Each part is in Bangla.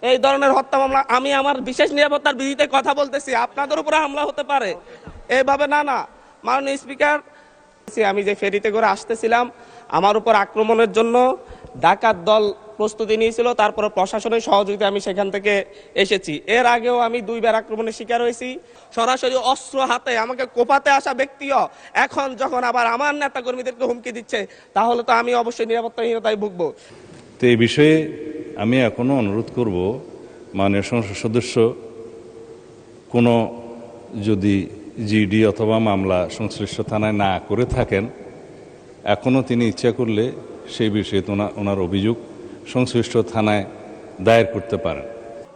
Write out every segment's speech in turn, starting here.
এই ধরনের হত্যা মামলা, আমি আমার বিশেষ নিরাপত্তার বিধিতে কথা বলতেছি, আপনাদের উপরে হামলা হতে পারে এইভাবে। না না, মাননীয় স্পিকার, আমি যে ফেরিতে করে আসতেছিলাম আমার উপর আক্রমণের জন্য ডাকাত দল প্রস্তুতি নিয়েছিল, তারপরে প্রশাসনের সহযোগিতা আমি সেখান থেকে এসেছি। এর আগেও আমি 2বার আক্রমণের শিকার হয়েছি। সরাসরি অস্ত্র হাতে আমাকে কোপাতে আসা ব্যক্তিও এখন যখন আবার আমার নেতা কর্মীদেরকে হুমকি দিচ্ছে, তাহলে তো আমি অবশ্যই নিরাপত্তাহীনতায় ভুগবো। তো এই বিষয়ে আমি এখনো অনুরোধ করব, মাননীয় সংসদ সদস্য কোনো যদি জিডি অথবা মামলা সংশ্লিষ্ট থানায় না করে থাকেন, এখনও তিনি ইচ্ছা করলে সেই বিষয়ে ওনার অভিযোগ সংশ্লিষ্ট থানায় দায়ের করতে পারেন।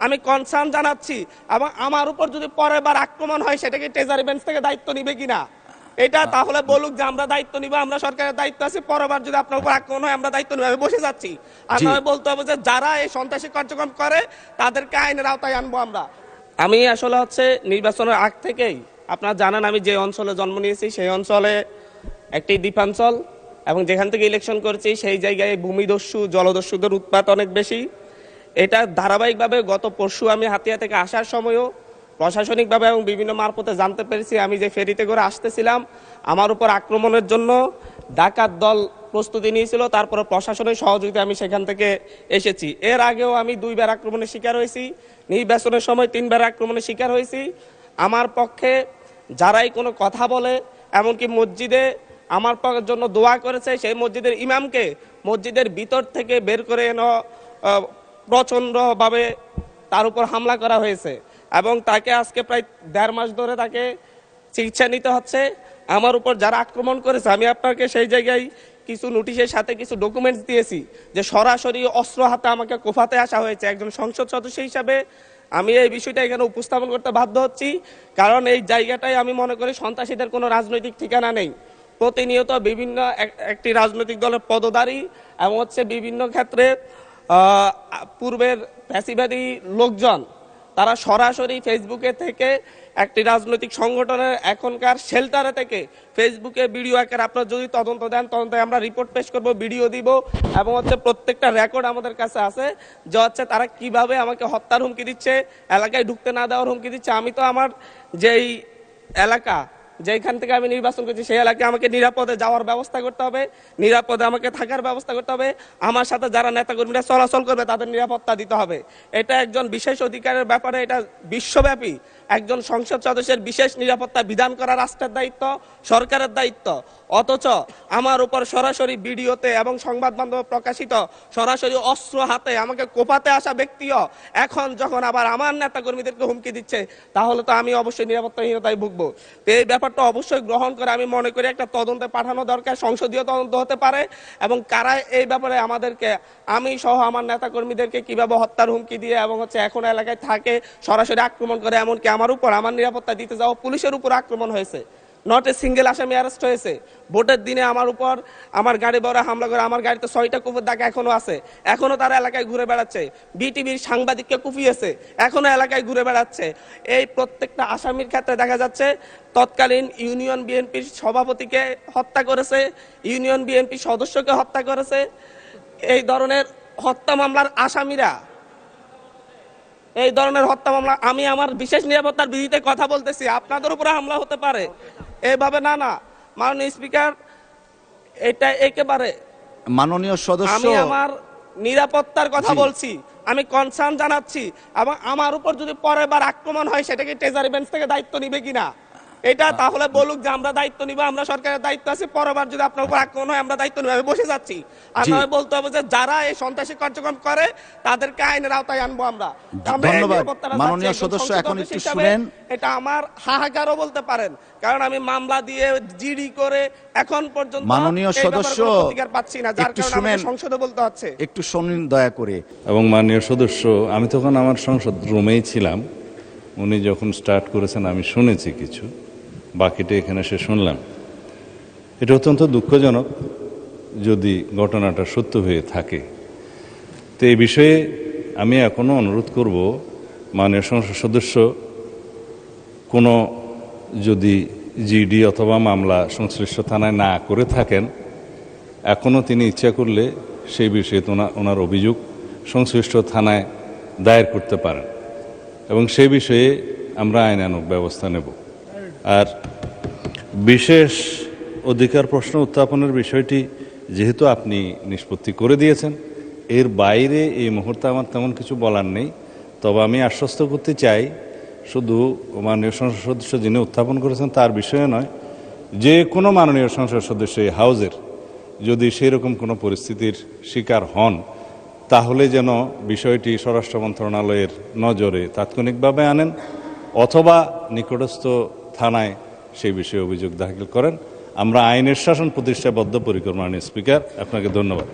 আমি কনসার্ন জানাচ্ছি, এবং আমার উপর যদি পরের বার আক্রমণ হয় সেটাকে ট্রেজারি বেঞ্চ থেকে দায়িত্ব নিবে কিনা এটা তাহলে বলুক যে আমরা দায়িত্ব নিব, আমরা সরকারের দায়িত্ব আছে, পরের বার যদি আপনার উপর আক্রমণ হয় আমরা দায়িত্ব নিব। আমি বসে যাচ্ছি। আর নয় বলতে হবে যে যারা এই সন্ত্রাসী কার্যক্রম করে তাদেরকে আইনের আওতায় আনবো আমরা। আমি আসলে নির্বাচনের আগ থেকেই আপনারা জানেন আমি যে অঞ্চলে জন্ম নিয়েছি সেই অঞ্চলে একটি দ্বীপাঞ্চল, এবং যেখান থেকে ইলেকশন করেছি সেই জায়গায় ভূমিদস্যু জলদস্যুদের উৎপাত অনেক বেশি। এটা ধারাবাহিকভাবে গত পরশু আমি হাতিয়া থেকে আসার সময়ও প্রশাসনিকভাবে এবং বিভিন্ন মারফতে জানতে পেরেছি আমি যে ফেরিতে করে আসতেছিলাম আমার উপর আক্রমণের জন্য ডাকাত দল প্রস্তুতি নিয়েছিল, তারপরে প্রশাসনের সহযোগিতা আমি সেখান থেকে এসেছি। এর আগেও আমি 2বার আক্রমণের শিকার হয়েছি, নির্বাচনের সময় 3বার আক্রমণের শিকার হয়েছি। আমার পক্ষে যারাই কোনো কথা বলে, এমনকি মসজিদে আমার জন্য দোয়া করেছে, সেই মসজিদের ইমামকে মসজিদের ভিতর থেকে বের করে এনে প্রচণ্ডভাবে তার উপর হামলা করা হয়েছে, এবং তাকে আজকে প্রায় 1.5 মাস ধরে তাকে চিকিৎসা নিতে হচ্ছে। আমার উপর যারা আক্রমণ করেছে আমি আপনাকে সেই জায়গায় কিছু নোটিশের সাথে কিছু ডকুমেন্টস দিয়েছি যে সরাসরি অস্ত্র হাতে আমাকে কোফাতে আসা হয়েছে। একজন সংসদ সদস্য হিসাবে আমি এই বিষয়টা এখানে উপস্থাপন করতে বাধ্য হচ্ছি, কারণ এই জায়গাটায় আমি মনে করি সন্ত্রাসীদের কোনো রাজনৈতিক ঠিকানা নেই। প্রতিনিয়ত বিভিন্ন একটি রাজনৈতিক দলের পদধারী এবং বিভিন্ন ক্ষেত্রে পূর্বের ফ্যাসিবাদী লোকজন তারা সরাসরি ফেসবুকে থেকে একটি রাজনৈতিক সংগঠনের এখনকার শেল্টারে থেকে ফেসবুকে ভিডিও আকারে আপনারা যদি তদন্ত দেন, তদন্তে আমরা রিপোর্ট পেশ করব, ভিডিও দিব, এবং প্রত্যেকটা রেকর্ড আমাদের কাছে আছে যে তারা কিভাবে আমাকে হত্যার হুমকি দিচ্ছে, এলাকায় ঢুকতে না দেওয়ার হুমকি দিচ্ছে। আমি তো আমার যেই এলাকা যেখান থেকে আমি নির্বাচন করছি সেই এলাকায় আমাকে নিরাপদে যাওয়ার ব্যবস্থা করতে হবে, নিরাপদে আমাকে থাকার ব্যবস্থা করতে হবে, আমার সাথে যারা নেতাকর্মীরা চলাচল করবে তাদের নিরাপত্তা দিতে হবে। এটা একজন বিশেষ অধিকারের ব্যাপারে, এটা বিশ্বব্যাপী একজন সংসদ সদস্যের বিশেষ নিরাপত্তা বিধান করা রাষ্ট্রের দায়িত্ব, সরকারের দায়িত্ব। অথচ আমার উপর সরাসরি ভিডিওতে এবং সংবাদ মাধ্যমে প্রকাশিত সরাসরি অস্ত্র হাতে আমাকে কোপাতে আসা ব্যক্তিও এখন যখন আবার আমার নেতাকর্মীদেরকে হুমকি দিচ্ছে, তাহলে তো আমি অবশ্যই নিরাপত্তাহীনতায় ভুগবো। তো এই ব্যাপারটা অবশ্যই গ্রহণ করে আমি মনে করি একটা তদন্তে পাঠানো দরকার, সংসদীয় তদন্ত হতে পারে, এবং কারা এই ব্যাপারে আমাদেরকে, আমি সহ আমার নেতাকর্মীদেরকে কিভাবে হত্যার হুমকি দিয়ে এবং এখন এলাকায় থাকে সরাসরি আক্রমণ করে, এমনকি আমার উপর আমার নিরাপত্তা দিতে যাওয়া পুলিশের উপর আক্রমণ হয়েছে। নট এ সিঙ্গেল আসামি অ্যারেস্ট হয়েছে। ভোটের দিনে আমার উপর আমার গাড়ি বড় হামলা করে, আমার গাড়িতে 6টা কুপির দাগ এখনো আছে, এখনো তারা এলাকায় ঘুরে বেড়াচ্ছে। বিটিভির সাংবাদিককে কুপিয়েছে, এখনো এলাকায় ঘুরে বেড়াচ্ছে। এই প্রত্যেকটা আসামির ক্ষেত্রে দেখা যাচ্ছে তৎকালীন ইউনিয়ন বিএনপির সভাপতিকে হত্যা করেছে, ইউনিয়ন বিএনপি সদস্যকে হত্যা করেছে। এই ধরনের হত্যা মামলার আসামিরা, এই ধরনের হত্যা মামলা, আমি আমার বিশেষ নিরাপত্তার বিধিতে কথা বলতেছি, আপনাদের উপরে হামলা হতে পারে এইভাবে। না না, মাননীয় স্পিকার, এটা একেবারে মাননীয় সদস্য, আমি আমার নিরাপত্তার কথা বলছি, আমি কনসার্ন জানাচ্ছি, এবং আমার উপর যদি পরের বার আক্রমণ হয় সেটাকে ট্রেজারি বেঞ্চ থেকে দায়িত্ব নিবে কিনা এটা তাহলে বলুক যে আমরা দায়িত্ব নিব, আমরা সরকারের দায়িত্ব আছে, পরের বার যদি আপনার উপর আক্রমণ হয় আমরা দায়িত্ব নিব। আমি বসে যাচ্ছি। আর নয় বলতে হবে যে যারা এই সন্ত্রাসী কার্যক্রম করে তাদেরকে আইনের আওতায় আনবো আমরা। ধন্যবাদ মাননীয় সদস্য। এখন একটু শুনেন, এটা আমার হাহাকারও বলতে পারেন, কারণ আমি মামলা দিয়ে জিডি করে এখন পর্যন্ত মাননীয় সদস্য প্রতিকার পাচ্ছি না, যার কারণে আমাকে সংসদে বলতে হচ্ছে। একটু শুনুন দয়া করে। এবং মাননীয় সদস্য, আমি তখন আমার সংসদ রুমেই ছিলাম, উনি যখন স্টার্ট করেছেন আমি শুনেছি কিছু, বাকিটা এখানে এসে শুনলাম। এটা অত্যন্ত দুঃখজনক যদি ঘটনাটা সত্য হয়ে থাকে। তো এই বিষয়ে আমি এখনও অনুরোধ করব, মাননীয় সংসদ সদস্য কোনো যদি জিডি অথবা মামলা সংশ্লিষ্ট থানায় না করে থাকেন, এখনও তিনি ইচ্ছা করলে সেই বিষয়ে ওনার অভিযোগ সংশ্লিষ্ট থানায় দায়ের করতে পারেন এবং সে বিষয়ে আমরা আইনানুগ ব্যবস্থা নেব। আর বিশেষ অধিকার প্রশ্ন উত্থাপনের বিষয়টি যেহেতু আপনি নিষ্পত্তি করে দিয়েছেন, এর বাইরে এই মুহূর্তে আমার তেমন কিছু বলার নেই। তবে আমি আশ্বস্ত করতে চাই, শুধু মাননীয় সংসদ সদস্য যিনি উত্থাপন করেছেন তার বিষয়ে নয়, যে কোনো মাননীয় সংসদ সদস্য এই হাউজের যদি সেরকম কোনো পরিস্থিতির শিকার হন, তাহলে যেন বিষয়টি স্বরাষ্ট্র মন্ত্রণালয়ের নজরে তাৎক্ষণিকভাবে আনেন অথবা নিকটস্থ থানায় সেই বিষয়ে অভিযোগ দাখিল করেন। আমরা আইনের শাসন প্রতিষ্ঠায় বদ্ধপরিকর। মাননীয় স্পিকার, আপনাকে ধন্যবাদ।